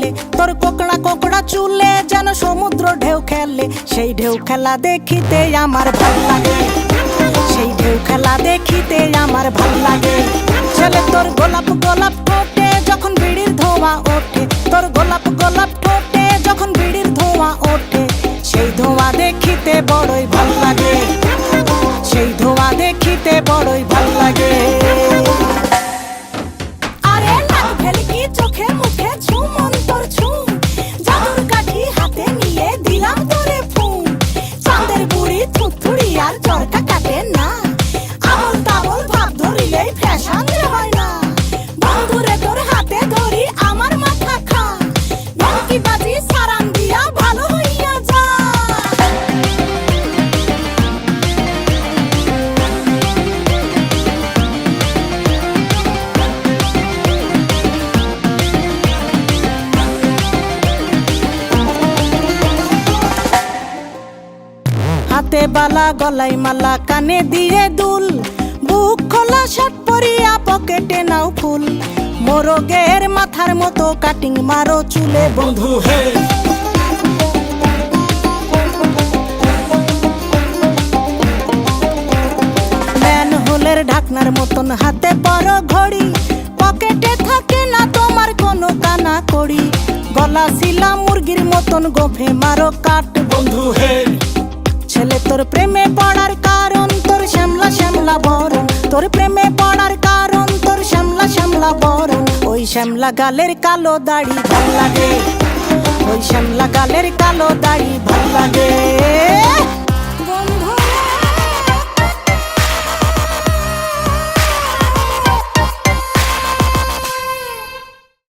চলে, তোর কোকড়া কোকড়া চুলে যেন সমুদ্র ঢেউ খেলে। সেই ঢেউ খেলা দেখিতে আমার ভাল লাগে, সেই ঢেউ খেলা দেখিতে আমার ভাল লাগে। ছেলে তোর গোলাপ গোলাপ ঠোঁটে যখন বিড়ির ধোঁয়া ওঠে, তোর গোলাপ গোলাপ ঠোঁটে যখন বিড়ির ধোঁয়া ওঠে, সেই ধোঁয়া দেখিতে বড়ই ভাল লাগে, সেই ধোঁয়া দেখিতে বড়ই ভাল লাগে। আরে নাক ভেলকি চোখে মুখে ঝুম অন্তর ঝুম, জাদুর কাঠি হাতে নিয়ে দিলাম তোরে ফুম। চাঁদের বুড়ি থুথুড়ি আর চরকা কাটে না, আবল তাবল ভাব ধরিলেই ফ্যাশন যে হয় না। বন্ধুরে তোর হাতে ধরি আমার মাথা খা, নলকি বাজি সারান দিয়া ভালো হইয়া যা। হাতে বালা গলায় মালা কানে দিয়ে দুল, বুক খোলা শার্ট পরিয়া পকেটে নাও ফুল। মোরগের মাথার মতো কাটিং মারো চুলে বন্ধু হে। ম্যানহোলের ঢাকনার মতন হাতে পরো ঘড়ি, পকেটে থাকে না তোমার কোনো কানা কড়ি। গলা শিলা মুরগির মতন গোফে মারো কাট বন্ধু হে। ছেলে তোর প্রেমে পড়ার কারণ তোর শ্যামলা শ্যামলা বরণ, তোর প্রেমে পড়ার কারণ তোর শ্যামলা শ্যামলা বরণ। ওই শ্যামলা গালের কালো দাড়ি ভাল লাগে, ওই শ্যামলা গালের কালো দাড়ি ভাল লাগে।